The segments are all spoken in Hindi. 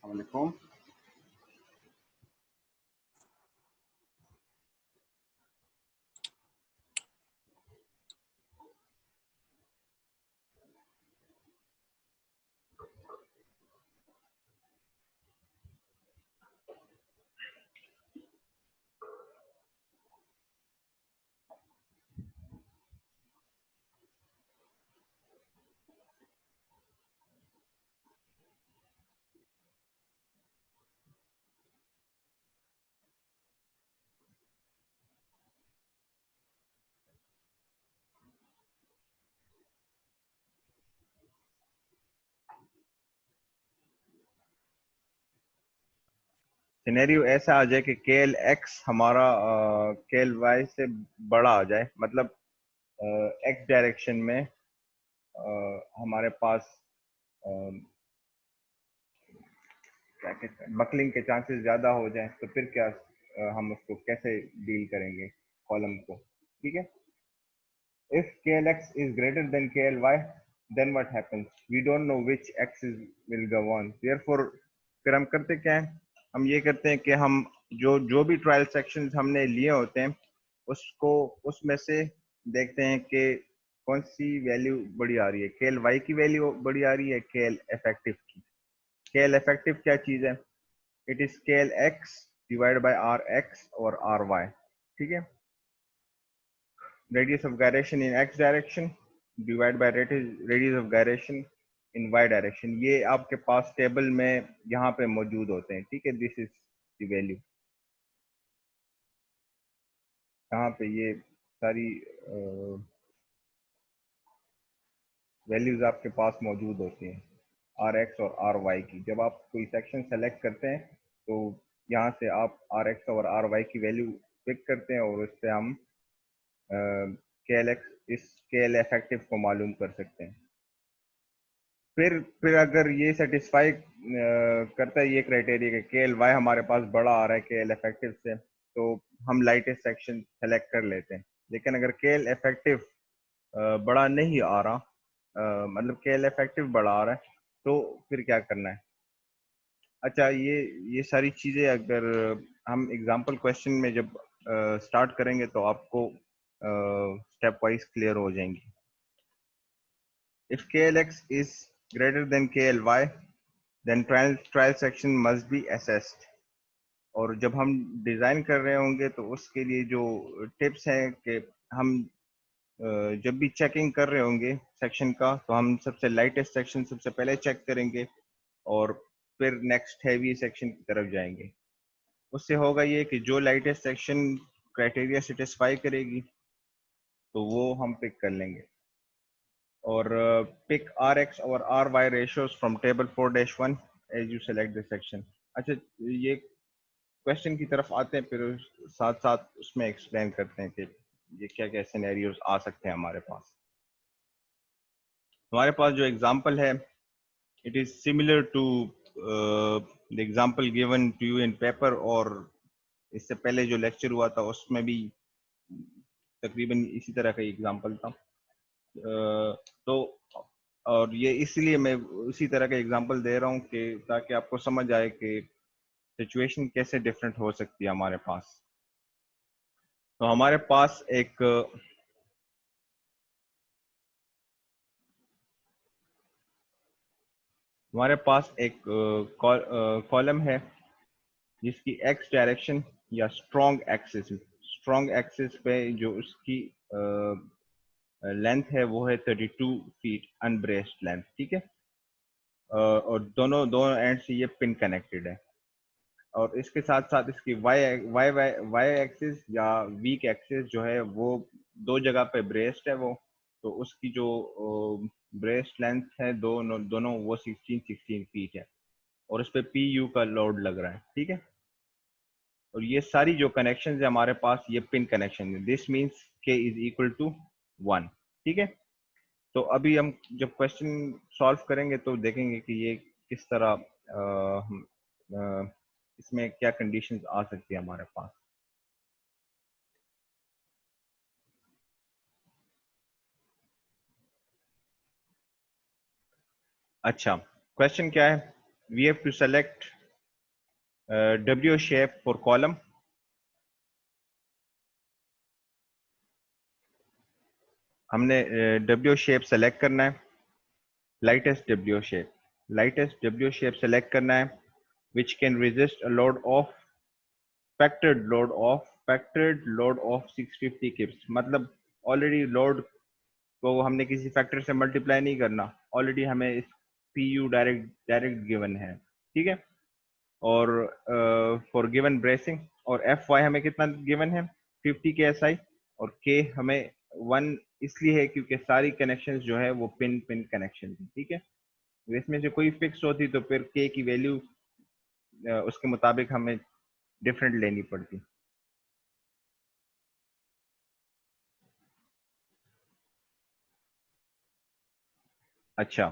वालेकुम। सिनेरियो ऐसा आ जाए कि के एल एक्स हमारा के एल वाई से बड़ा आ जाए, मतलब एक्स डायरेक्शन में हमारे पास क्या कहते हैं, बकलिंग के चांसेस ज़्यादा हो जाएं, तो फिर क्या हम उसको कैसे डील करेंगे कॉलम को। ठीक है, if K L X is greater than K L Y, then what happens, we don't know which axis will go on, therefore फिर हम करते क्या है, हम ये करते हैं कि हम जो जो भी ट्रायल सेक्शंस हमने लिए होते हैं उसको उसमें से देखते हैं कि कौन सी वैल्यू बड़ी आ रही है, के एल वाई की वैल्यू बड़ी आ रही है के एल इफेक्टिव की। के एल इफेक्टिव क्या चीज़ है, it is K L x divide by r x और आर वाई। ठीक है, radius of gyration in x direction divided by radius of gyration in y direction, ये आपके पास टेबल में यहाँ पे मौजूद होते हैं। ठीक है, दिस इज द वैल्यू, यहाँ पे ये सारी वैल्यूज आपके पास मौजूद होती हैं आर एक्स और आर वाई की। जब आप कोई सेक्शन सेलेक्ट करते हैं तो यहाँ से आप आर एक्स और आर वाई की वैल्यू पिक करते हैं और उससे हम के एल एक्स इस के एल इफेक्टिव को मालूम कर सकते हैं। फिर अगर ये सेटिस्फाई करता है ये क्राइटेरिया कि के एल वाई हमारे पास बड़ा आ रहा है के एल इफेक्टिव से, तो हम लाइटेस्ट सेक्शन सेलेक्ट कर लेते हैं। लेकिन अगर के एल इफेक्टिव बड़ा नहीं आ रहा, मतलब के एल इफेक्टिव बड़ा आ रहा है, तो फिर क्या करना है। अच्छा, ये सारी चीज़ें अगर हम एग्जांपल क्वेश्चन में जब स्टार्ट करेंगे तो आपको स्टेप वाइज क्लियर हो जाएंगी। If K L X is greater than K L Y, then trial section must be assessed. और जब हम डिज़ाइन कर रहे होंगे तो उसके लिए जो टिप्स हैं कि हम जब भी चेकिंग कर रहे होंगे सेक्शन का, तो हम सबसे लाइटेस्ट सेक्शन सबसे पहले चेक करेंगे और फिर नेक्स्ट हैवी सेक्शन की तरफ जाएंगे। उससे होगा ये कि जो लाइटेस्ट सेक्शन क्राइटेरिया सेटिस्फाई करेगी तो वो हम पिक कर लेंगे। और पिक आर एक्स और r y ratios from table 4-1 as you select the section. अच्छा, ये क्वेश्चन की तरफ आते हैं, फिर साथ साथ उसमें एक्सप्लेन करते हैं कि ये क्या क्या सिनेरियोज आ सकते हैं हमारे पास। हमारे पास जो एग्जांपल है, it is similar to the example given to you in paper, और इससे पहले जो लेक्चर हुआ था उसमें भी तकरीबन इसी तरह का एग्जांपल था। तो और ये इसलिए मैं उसी तरह का एग्जांपल दे रहा हूँ कि ताकि आपको समझ आए कि सिचुएशन कैसे डिफरेंट हो सकती है हमारे पास। तो हमारे पास एक कॉलम है जिसकी एक्स डायरेक्शन या स्ट्रॉन्ग एक्सिस पे जो उसकी लेंथ है वो है 32 फीट अनब्रेस्ड लेंथ। ठीक है, और दोनों दोनों एंड से ये पिन कनेक्टेड है। और इसके साथ साथ इसकी वाई वाई वाई एक्सिस या वीक एक्सिस जो है वो दो जगह पे ब्रेस्ड है वो, तो उसकी जो ब्रेस्ट लेंथ है दोनों दोनों वो 16 फीट है और उस पर पी यू का लोड लग रहा है। ठीक है, और ये सारी जो कनेक्शन है हमारे पास ये पिन कनेक्शन है। दिस मीन्स के इज इक्वल टू 1। ठीक है, तो अभी हम जब क्वेश्चन सॉल्व करेंगे तो देखेंगे कि ये किस तरह इसमें क्या कंडीशंस आ सकती है हमारे पास। अच्छा, क्वेश्चन क्या है, we have to select W shape for column. हमने W shape select करना है, lightest W shape select करना है, which can resist a load of factored load of 650 kips. मतलब ऑलरेडी लोड को हमने किसी फैक्टर से मल्टीप्लाई नहीं करना, ऑलरेडी हमें इस PU डायरेक्ट गिवन है, ठीक है। और फॉर गिवन ब्रेसिंग, और FY हमें कितना गिवन है 50 KSI, और K हमें 1 इसलिए है क्योंकि सारी कनेक्शंस जो है वो पिन कनेक्शन थी, ठीक है। इसमें से कोई फिक्स होती तो फिर K की वैल्यू उसके मुताबिक हमें डिफरेंट लेनी पड़ती। अच्छा,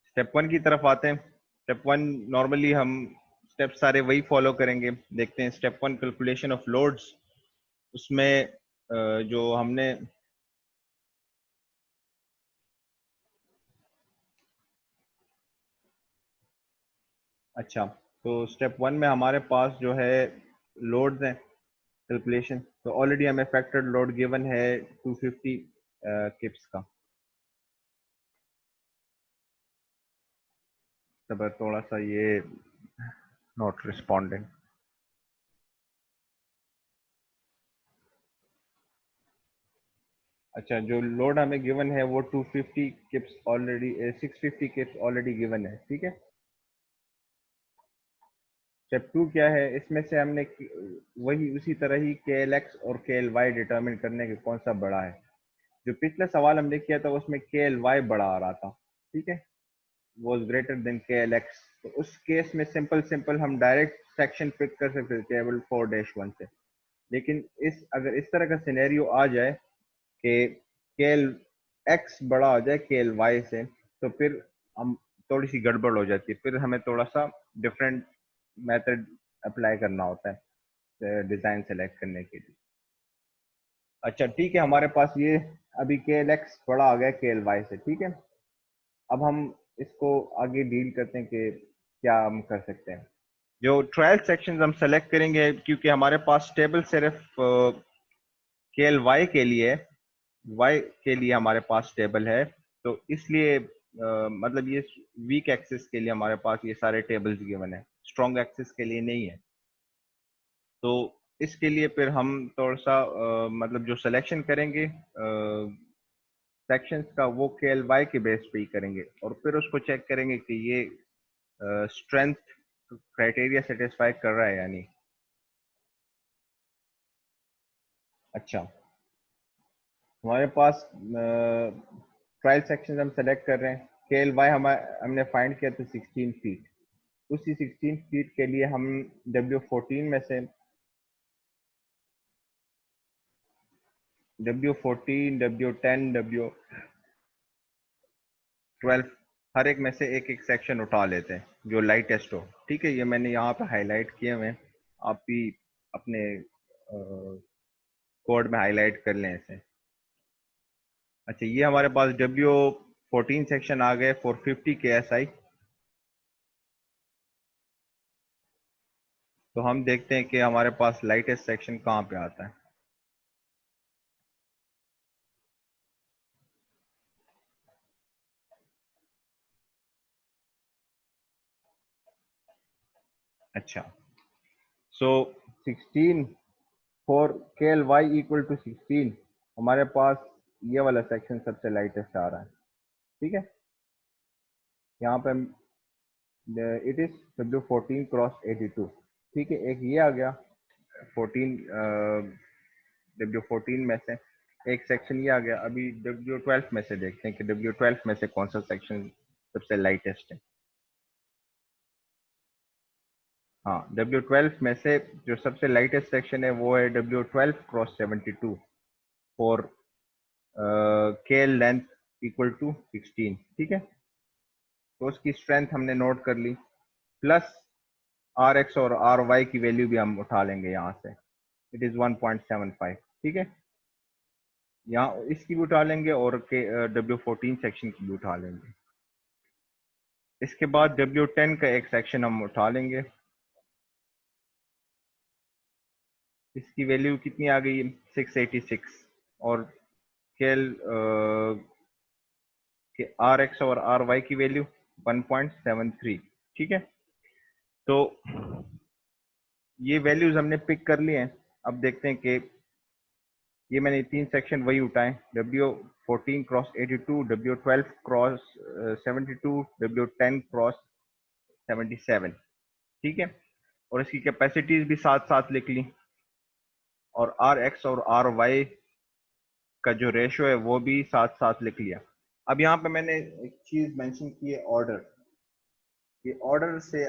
स्टेप 1 की तरफ आते हैं। स्टेप 1 नॉर्मली हम स्टेप सारे वही फॉलो करेंगे। देखते हैं स्टेप 1 कैलकुलेशन ऑफ लोड्स। उसमें जो हमने अच्छा, तो स्टेप 1 में हमारे पास जो है लोड्स हैं कैलकुलेशन, तो ऑलरेडी हमें फैक्टर्ड लोड गिवन है 250 किप्स का। तब थोड़ा सा ये नॉट रिस्पॉन्डिंग। अच्छा, जो लोड हमें गिवन है वो 250 kips already 650 kips already given है, ठीक है। स्टेप 2 क्या है, इसमें से हमने वही उसी तरह ही KLX और KLY डिटरमिन करने के कौन सा बड़ा है। जो पिछला सवाल हमने किया था उसमें KLY बड़ा आ रहा था, ठीक है, वॉज ग्रेटर देन KLX। तो उस केस में सिंपल हम डायरेक्ट सेक्शन पिक कर सकते थे टेबल 4-1 से। लेकिन अगर इस तरह का सिनेरियो आ जाए कि KLX बड़ा हो जाए KLY से, तो फिर हम थोड़ी सी गड़बड़ हो जाती है, फिर हमें थोड़ा सा डिफरेंट मेथड अप्लाई करना होता है डिजाइन सेलेक्ट करने के लिए। अच्छा ठीक है, हमारे पास ये अभी KLX बड़ा आ गया KLY से, ठीक है। अब हम इसको आगे डील करते हैं कि क्या हम कर सकते हैं। जो ट्रायल सेक्शंस हम सेलेक्ट करेंगे, क्योंकि हमारे पास टेबल सिर्फ KLY के लिए, Y के लिए हमारे पास टेबल है, तो इसलिए मतलब ये वीक एक्सिस के लिए हमारे पास ये सारे टेबल्स गिवन है, स्ट्रॉन्ग एक्सिस के लिए नहीं है। तो इसके लिए फिर हम थोड़ा सा मतलब जो सिलेक्शन करेंगे सेक्शंस का, वो KLY के बेस पे ही करेंगे, और फिर उसको चेक करेंगे कि ये स्ट्रेंथ क्राइटेरिया सेटिस्फाई कर रहा है या नहीं। अच्छा, हमारे पास ट्रायल सेक्शन हम सेलेक्ट कर रहे हैं। KLY हमने फाइंड किया था 16 फीट। उसी 16 फीट के लिए हम W14 में से W14, W10, W12 हर एक में से एक एक सेक्शन उठा लेते हैं जो लाइटेस्ट हो, ठीक है। ये मैंने यहाँ पे हाईलाइट किए हुए हैं, आप भी अपने कोड में हाईलाइट कर लें इसे। अच्छा, ये हमारे पास W14 सेक्शन आ गए 450 KSI। तो हम देखते हैं कि हमारे पास लाइटेस्ट सेक्शन कहाँ पे आता है। अच्छा, सो 16 फॉर KLY इक्वल टू 16, हमारे पास ये वाला सेक्शन सबसे लाइटेस्ट आ रहा है, ठीक है। यहाँ पे इट इज W14 × 82, ठीक है। एक ये आ गया 14 W14 में से, एक सेक्शन ये आ गया। अभी W12 में से देखते हैं कि W12 में से कौन सा सेक्शन सबसे लाइटेस्ट है। हाँ, W12 में से जो सबसे लाइटेस्ट सेक्शन है वो है W12 × 72 for KL length equal to 16, ठीक है। तो उसकी स्ट्रेंथ हमने नोट कर ली, प्लस RX और RY की वैल्यू भी हम उठा लेंगे यहाँ से। इट इज 1.75, ठीक है। यहाँ इसकी भी उठा लेंगे और के W14 सेक्शन की भी उठा लेंगे। इसके बाद W10 का एक सेक्शन हम उठा लेंगे। इसकी वैल्यू कितनी आ गई? 686। और केएल के RX और RY की वैल्यू 1.73। ठीक है, तो ये वैल्यूज हमने पिक कर लिए हैं। अब देखते हैं कि ये मैंने 3 सेक्शन वही उठाए, W14 cross 82, W12 cross 72, W10 cross 77। ठीक है, और इसकी कैपेसिटीज भी साथ साथ लिख ली, और RX और RY का जो रेशो है वो भी साथ साथ लिख लिया। अब यहाँ पे मैंने एक चीज मेंशन की है, ऑर्डर। ये ऑर्डर से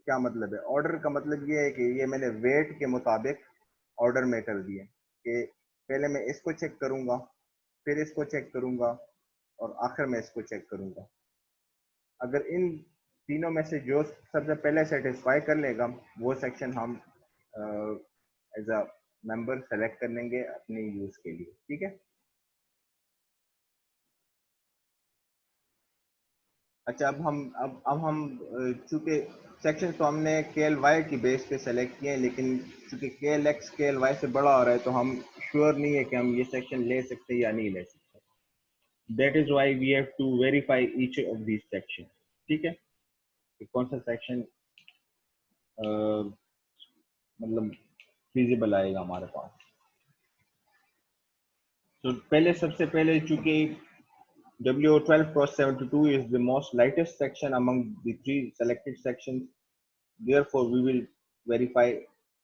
क्या मतलब है? ऑर्डर का मतलब ये है कि ये मैंने वेट के मुताबिक ऑर्डर में कर दिए, कि पहले मैं इसको चेक करूंगा, फिर इसको चेक करूंगा, और आखिर में इसको चेक करूंगा। अगर इन तीनों में से जो सबसे पहले सेटिस्फाई कर लेगा, वो सेक्शन हम एज अ मेंबर सेलेक्ट कर लेंगे अपने यूज के लिए। ठीक है। अच्छा, अब हम चूंकि सेक्शन तो हमने के एल वाई की बेस पे सेलेक्ट किए हैं, लेकिन चूंकि के एल एक्स के एल वाई से बड़ा हो रहा है, तो हम श्योर नहीं है कि हम ये सेक्शन ले सकते हैं या नहीं ले सकते। That is why we have to verify each of this section. ठीक है, कि कौन सा सेक्शन मतलब फिजिबल आएगा हमारे पास। तो पहले, सबसे पहले, चूंकि W12 cross 72 is the most lightest section among the 3 selected sections. Therefore, we will verify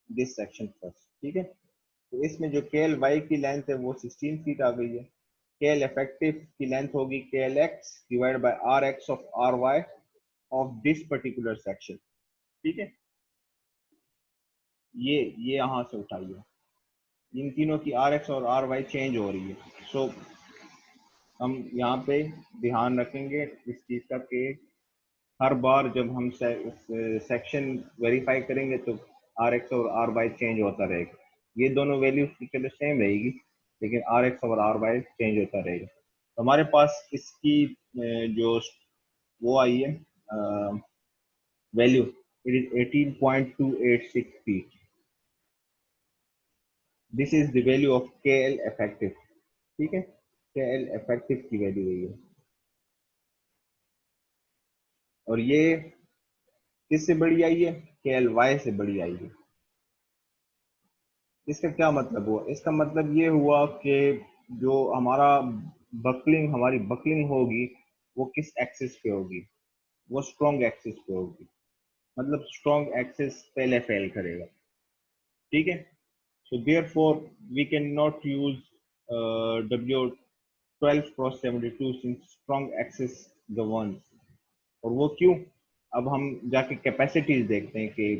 this section first. ठीक है, तो इसमें जो KLY की लेंथ है वो 16 फीट आ गई है। KL effective की लेंथ होगी KLX divided by RX of RY of this particular section। ठीक है, ये यहाँ से उठाइए, इन तीनों की RX और RY चेंज हो रही है। सो हम यहाँ पे ध्यान रखेंगे इस चीज का कि हर बार जब हम सेक्शन वेरीफाई करेंगे तो RX और RY चेंज होता रहेगा। ये दोनों वैल्यूज की चलो सेम रहेगी, लेकिन RX और RY चेंज होता रहेगा। तो हमारे पास इसकी जो वो आई है value, it is 18.286 feet. This is the value of KL effective. ठीक है, KL इफेक्टिव की वैल्यू है ये। और ये किससे बड़ी आई है? KLY से बड़ी आई है। इसका क्या मतलब हुआ? इसका मतलब ये हुआ कि जो हमारी बकलिंग होगी, वो किस एक्सिस पे होगी? वो स्ट्रॉन्ग एक्सिस पे होगी। मतलब स्ट्रॉन्ग एक्सिस पहले फेल करेगा। ठीक है, so therefore we can not use W12 cross 72 since strong axis governs. और वो क्यों? अब हम जाके कैपेसिटीज देखते हैं कि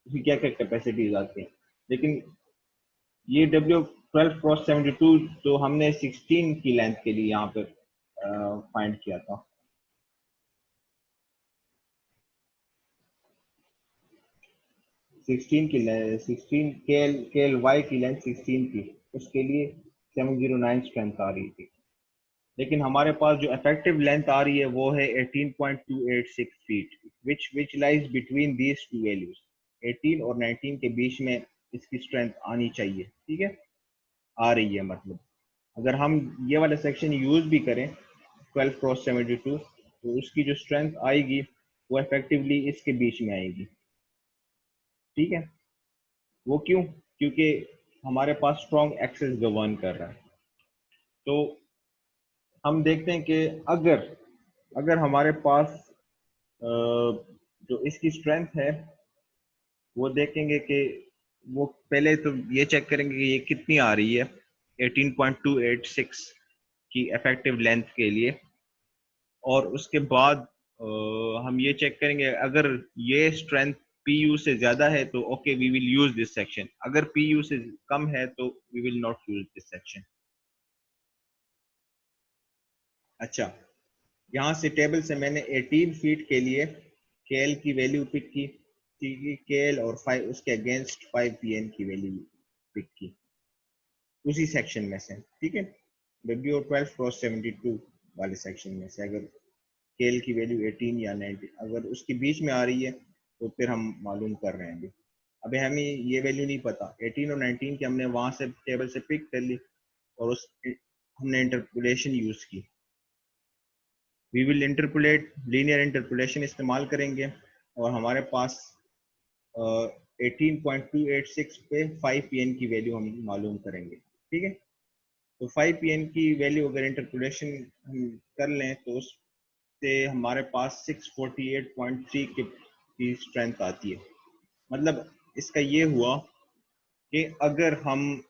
क्या क्या कैपेसिटीज आती हैं। लेकिन ये W12 क्रॉस 72 तो हमने 16 की लेंथ के लिए यहाँ पे फाइंड किया था। 16 की लेंथ, 16 के एल वाई की लेंथ 16 की, उसके लिए 709 स्ट्रेंथ आ रही थी। लेकिन हमारे पास जो इफेक्टिव लेंथ आ रही है वो है 18.286 feet, which lies between these two values. 18 और 19 के बीच में इसकी स्ट्रेंथ आनी चाहिए। ठीक है, आ रही है, मतलब अगर हम ये वाला सेक्शन यूज भी करें 12 क्रॉस 72, तो उसकी जो स्ट्रेंथ आएगी वो इफेक्टिवली इसके बीच में आएगी। ठीक है, वो क्यों? क्योंकि हमारे पास स्ट्रॉन्ग एक्सेस गवर्न कर रहा है। तो हम देखते हैं कि अगर अगर हमारे पास जो इसकी स्ट्रेंथ है वो देखेंगे कि वो पहले तो ये चेक करेंगे कि ये कितनी आ रही है 18.286 की इफेक्टिव लेंथ के लिए। और उसके बाद हम ये चेक करेंगे, अगर ये स्ट्रेंथ PU से ज्यादा है तो okay we will use this section, अगर PU से कम है तो we will not use this section. अच्छा, यहाँ से टेबल से मैंने 18 फीट के लिए KL की वैल्यू पिक की, KL और 5 उसके अगेंस्ट 5 PN की वैल्यू पिक की उसी सेक्शन में से। ठीक है, W12 क्रॉस 72 वाले सेक्शन में से। अगर केएल की वैल्यू 18 या 19, अगर उसके बीच में आ रही है तो फिर हम मालूम कर रहे हैं। अभी हमें ये वैल्यू नहीं पता, 18 और 19 की हमने वहां से टेबल से पिक कर ली और उस हमने इंटरपोलेशन यूज की। We will interpolate, linear interpolation इस्तेमाल करेंगे और हमारे पास 18.286 पे 5pn की वैल्यू हम मालूम करेंगे। ठीक है, तो 5pn की वैल्यू अगर इंटरपोलेशन हम कर लें तो उससे हमारे पास 648.3 की स्ट्रेंथ आती है। मतलब इसका ये हुआ कि अगर हम,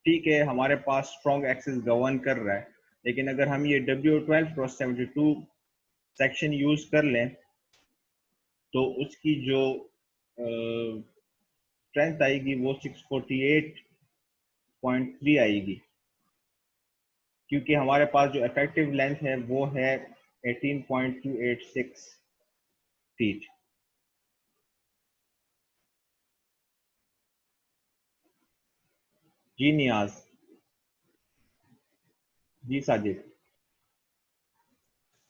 ठीक है हमारे पास स्ट्रॉन्ग एक्सिस गवर्न कर रहा है, लेकिन अगर हम ये W12x72 सेक्शन यूज कर लें तो उसकी जो स्ट्रेंथ आएगी वो 648.3 आएगी, क्योंकि हमारे पास जो इफेक्टिव लेंथ है वो है 18.286 फीट। जी नियाज। जी साजिद।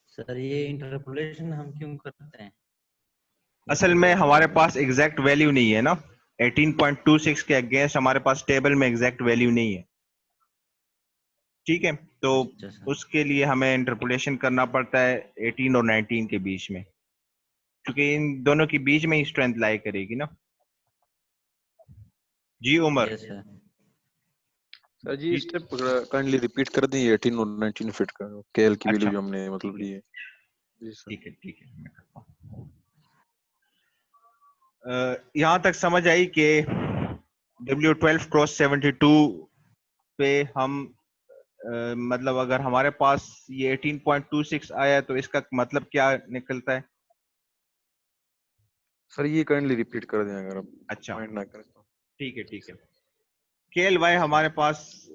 सर ये इंटरपोलेशन हम क्यों करते हैं? असल में हमारे पास एग्जैक्ट वैल्यू नहीं है ना, 18.26 के अगेंस्ट हमारे पास टेबल में एग्जैक्ट वैल्यू नहीं है। ठीक है, तो अच्छा सर। उसके लिए हमें इंटरपोलेशन करना पड़ता है 18 और 19 के बीच में, क्योंकि इन दोनों के बीच में ही स्ट्रेंथ लाई करेगी ना। जी उमर। Yes sir. सर जी जी स्टेप काइंडली रिपीट कर दें 18 और 19 फिट का केएल की वैल्यू अच्छा, जो हमने मतलब ली है। जी सर। ठीक है ठीक है, मैं करता हूँ। यहाँ तक समझ आई कि W12x72 पे हम मतलब अगर हमारे पास ये 18.26 आया तो इसका मतलब क्या निकलता है? सर ये काइंडली रिपीट कर दें अगर आप अच्छा माइंड ना करें तो। ठीक है जी ठीक है। सर। KLY हमारे पास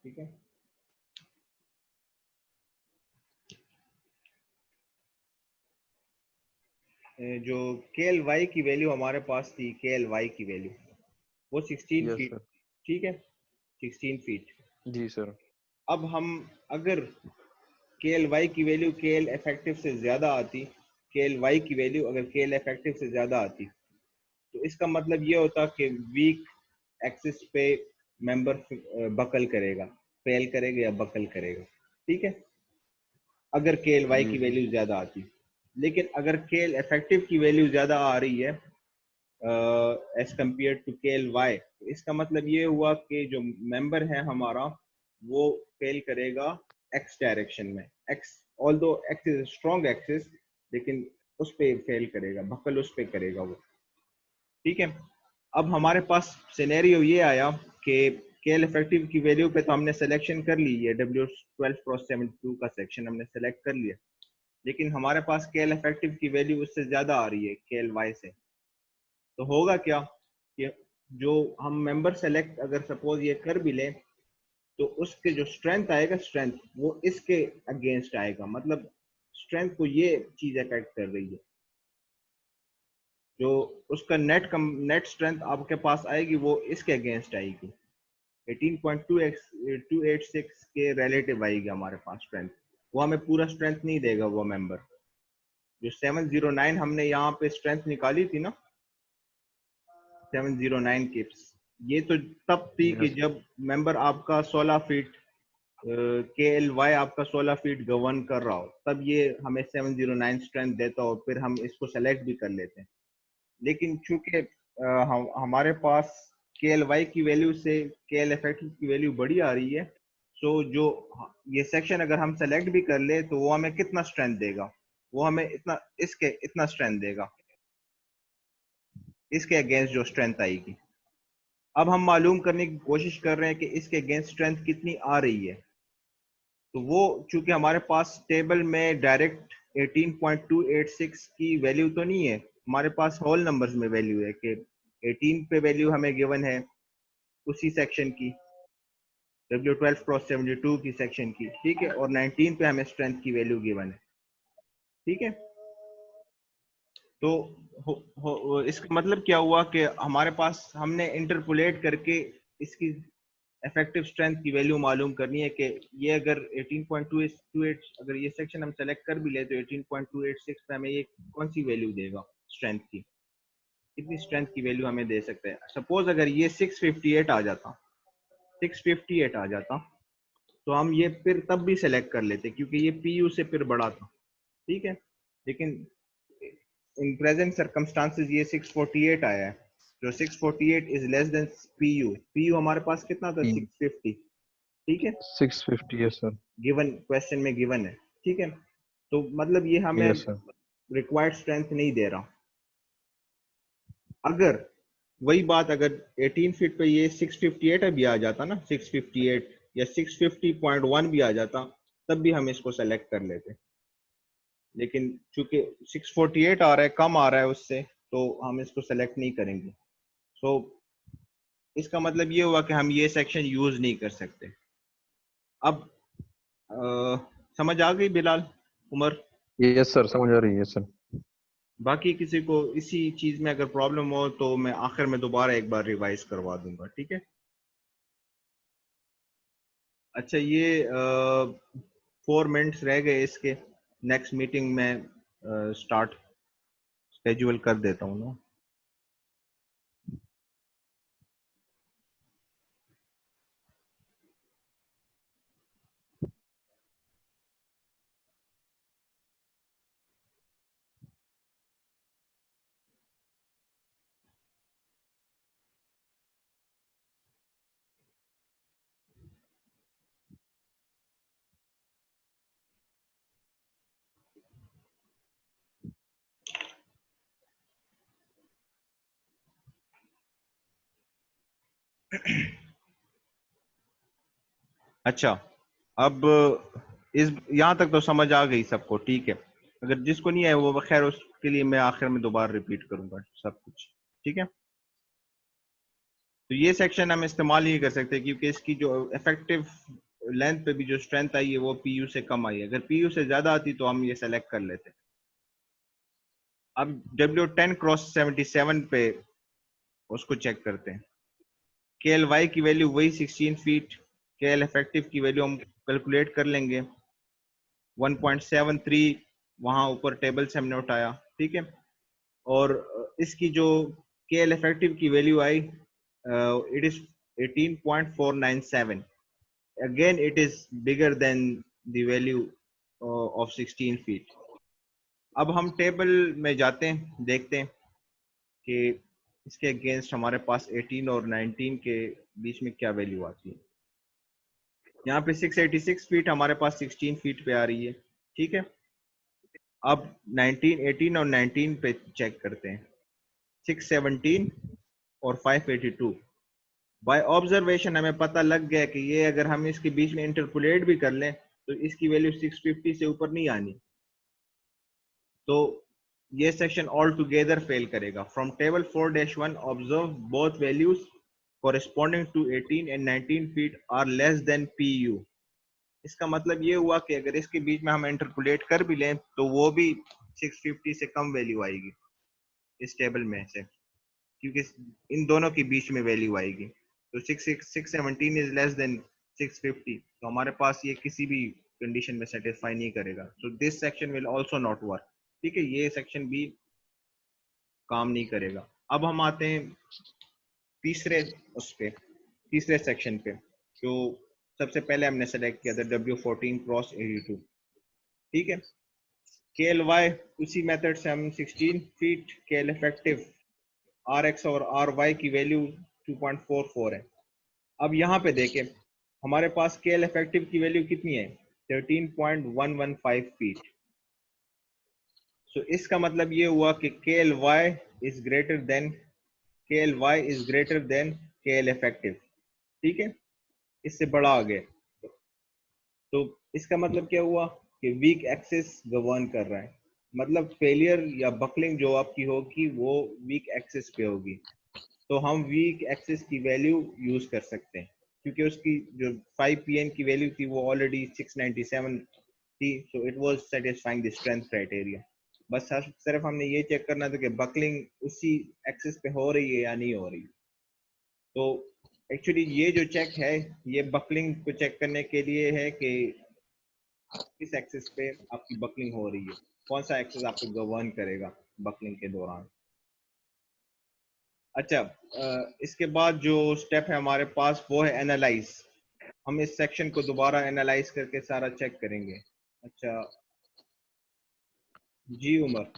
ठीक है, जो KLY की वैल्यू हमारे पास थी, KLY की वैल्यू वो 16 यस फीट। सर। ठीक है, 16 फीट। जी सर। अब हम अगर KLY की वैल्यू KL इफेक्टिव से ज्यादा आती, KLY की वैल्यू अगर KL इफेक्टिव से ज्यादा आती तो इसका मतलब ये होता कि वीक एक्सिस पे मेंबर बकल करेगा, फेल करेगा या बकल करेगा। ठीक है, अगर KLY जी की सर। वैल्यू ज्यादा आती। लेकिन अगर KL इफेक्टिव की वैल्यू ज्यादा आ रही है एज कम्पेयर टू KLY, तो इसका मतलब ये हुआ कि जो मेंबर है हमारा वो फेल करेगा एक्स डायरेक्शन में। X, although x is strong axis, लेकिन उस पे फेल करेगा, बकल उस पे करेगा वो। ठीक है, अब हमारे पास सिनेरियो ये आया कि केएल इफेक्टिव की वैल्यू पे तो हमने सिलेक्शन कर ली है, W12x72 का सेक्शन हमने सेलेक्ट कर लिया, लेकिन हमारे पास केएल इफेक्टिव की वैल्यू उससे ज्यादा आ रही है KLY से। तो होगा क्या कि जो हम मेंबर सेलेक्ट अगर सपोज ये कर भी लें तो उसके जो स्ट्रेंथ आएगा, स्ट्रेंथ वो इसके अगेंस्ट आएगा। मतलब स्ट्रेंथ को ये चीज अफेक्ट कर रही है, जो उसका नेट स्ट्रेंथ आपके पास आएगी वो इसके अगेंस्ट आएगी। 18.286 के रिलेटिव आएगी हमारे पास स्ट्रेंथ, वो हमें पूरा स्ट्रेंथ नहीं देगा वो मेंबर। जो 709 हमने यहाँ पे स्ट्रेंथ निकाली थी ना, 709 किप्स, ये तो तब थी कि यस। जब मेंबर आपका 16 फीट KLY आपका 16 फीट गवर्न कर रहा हो, तब ये हमें 709 स्ट्रेंथ देता हो, फिर हम इसको सेलेक्ट भी कर लेते हैं। लेकिन चूंकि हमारे पास KLY की वैल्यू से KL इफेक्टिव की वैल्यू बड़ी आ रही है, सो जो ये सेक्शन अगर हम सेलेक्ट भी कर ले तो वो हमें कितना स्ट्रेंथ देगा? वो हमें इतना, इसके इतना स्ट्रेंथ देगा, इसके अगेंस्ट जो स्ट्रेंथ आएगी। अब हम मालूम करने की कोशिश कर रहे हैं कि इसके अगेंस्ट स्ट्रेंथ कितनी आ रही है। तो वो चूंकि हमारे पास टेबल में डायरेक्ट 18.286 की वैल्यू तो नहीं है, हमारे पास होल नंबर्स में वैल्यू है कि 18 पे वैल्यू हमें गिवन है उसी सेक्शन की, W12x72 की सेक्शन की। ठीक है, और 19 पे हमें स्ट्रेंथ की वैल्यू गिवन है। ठीक है, तो इसका मतलब क्या हुआ कि हमारे पास हमने इंटरपोलेट करके इसकी इफेक्टिव स्ट्रेंथ की वैल्यू मालूम करनी है कि ये अगर 18.28 अगर ये सेक्शन हम सेलेक्ट कर भी ले तो 18.286 पे हमें ये कौन सी वैल्यू देगा स्ट्रेंथ की, कितनी स्ट्रेंथ की वैल्यू हमें दे सकते हैं। सपोज अगर ये 658 आ जाता, 658 आ जाता तो हम ये फिर तब भी सेलेक्ट कर लेते क्योंकि ये पीयू से फिर बड़ा था, ठीक है। लेकिन इन प्रेजेंट सर्कमस्टांसेस ये 648 आया है, जो 648 is less than PU. PU हमारे पास कितना था 650, ठीक है, 650 है सर। गिवन क्वेश्चन में गिवन है, ठीक है। तो मतलब ये हमें यस सर। रिक्वायर्ड स्ट्रेंथ नहीं दे रहा। अगर वही बात अगर 18 फीट पे ये 658 भी आ जाता ना, 658 या 650.1 भी आ जाता तब भी हम इसको सेलेक्ट कर लेते, लेकिन चूंकि 648 आ रहा है, कम आ रहा है उससे, तो हम इसको सेलेक्ट नहीं करेंगे। सो इसका मतलब ये हुआ कि हम ये सेक्शन यूज नहीं कर सकते। अब समझ आ गई बिलाल, उमर? यस सर, समझ आ रही है सर। बाकी किसी को इसी चीज में अगर प्रॉब्लम हो तो मैं आखिर में दोबारा एक बार रिवाइज करवा दूंगा, ठीक है। अच्छा, ये 4 मिनट्स रह गए इसके, नेक्स्ट मीटिंग में स्टार्ट शेड्यूल कर देता हूँ ना। अच्छा, अब इस यहाँ तक तो समझ आ गई सबको, ठीक है। अगर जिसको नहीं है वो खैर उसके लिए मैं आखिर में दोबारा रिपीट करूंगा सब कुछ, ठीक है। तो ये सेक्शन हम इस्तेमाल नहीं कर सकते क्योंकि इसकी जो इफेक्टिव लेंथ पे भी जो स्ट्रेंथ आई है वो पीयू से कम आई है। अगर पीयू से ज्यादा आती तो हम ये सेलेक्ट कर लेते। अब W10x77 पे उसको चेक करते हैं। के एल वाई की वैल्यू वही 16 फीट, के एल इफेक्टिव की वैल्यू हम कैलकुलेट कर लेंगे 1.73, वहां ऊपर टेबल से हमने उठाया, ठीक है। और इसकी जो के एल इफेक्टिव की value I it is 18.497, again it is bigger than the value of 16 feet. अब हम टेबल में जाते हैं, देखते हैं कि इसके अगेंस्ट हमारे पास 18 और 19 के बीच में क्या वैल्यू आती है। यहाँ पे 686 फीट हमारे पास 16 फीट पे आ रही है, ठीक है। अब 19, 18 और 19 पे चेक करते हैं, 617 और 582। बाय ऑब्जर्वेशन हमें पता लग गया कि ये अगर हम इसके बीच में इंटरपोलेट भी कर लें तो इसकी वैल्यू 650 से ऊपर नहीं आनी, तो ये सेक्शन ऑल टुगेदर फेल करेगा। From table 4-1 observe both values corresponding to 18 and 19 feet are less than PU। इसका मतलब ये हुआ कि अगर इसके बीच में हम इंटरपोलेट कर भी लें तो वो भी 650 से कम वैल्यू आएगी इस टेबल में से, क्योंकि इन दोनों के बीच में वैल्यू आएगी। तो 617 इज लेस देन 650, तो हमारे पास ये किसी भी कंडीशन में सेटिस्फाई नहीं करेगा। So this section will also not work, ठीक है, ये सेक्शन भी काम नहीं करेगा। अब हम आते हैं तीसरे उस पे, तीसरे सेक्शन पे, जो सबसे पहले हमने सेलेक्ट किया था W14x82, ठीक है। के एल वाई उसी मेथड से हम 16 फीट, के एल इफेक्टिव आर एक्स और आर वाई की वैल्यू 2.44 है। अब यहाँ पे देखें हमारे पास के एल इफेक्टिव की वैल्यू कितनी है 13.115 फीट। सो इसका मतलब ये हुआ कि K L Y is greater than K L Y is greater than K L effective, ठीक है, इससे बड़ा आ गया। तो इसका मतलब क्या हुआ कि वीक एक्सिस गवर्न कर रहा है, मतलब फेलियर या बकलिंग जो आपकी होगी वो वीक एक्सिस पे होगी। तो हम वीक एक्सिस की वैल्यू यूज कर सकते हैं क्योंकि उसकी जो 5 pn की वैल्यू थी वो ऑलरेडी 697 थी, so it was satisfying the strength criteria. बस सिर्फ हमने ये चेक करना था कि बकलिंग उसी एक्सिस पे हो रही है या नहीं हो रही। तो एक्चुअली ये जो चेक है ये बकलिंग को चेक करने के लिए है कि किस एक्सिस पे आपकी बकलिंग हो रही है, कौन सा एक्सिस आपको गवर्न करेगा बकलिंग के दौरान। अच्छा, इसके बाद जो स्टेप है हमारे पास वो है एनालाइज। हम इस सेक्शन को दोबारा एनालाइज करके सारा चेक करेंगे। अच्छा जी उमर,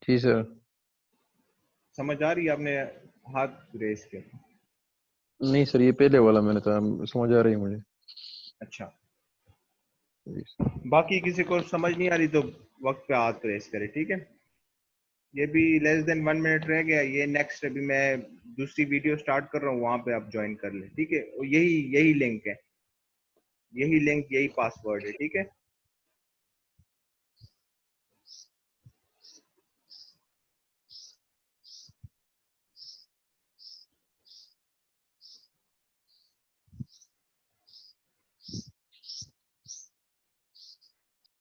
जी सर। समझ आ रही है? आपने हाथ रेस किया। नहीं सर, ये पहले वाला मैंने था, समझ आ रही है मुझे। अच्छा, जी सर। बाकी किसी को समझ नहीं आ रही तो वक्त पे हाथ रेस करे, ठीक है। ये भी लेस देन 1 मिनट रह गया। ये नेक्स्ट अभी मैं दूसरी वीडियो स्टार्ट कर रहा हूँ, वहां पे आप ज्वाइन कर ले, ठीक है। और यही यही लिंक है, यही लिंक, यही पासवर्ड है, ठीक है।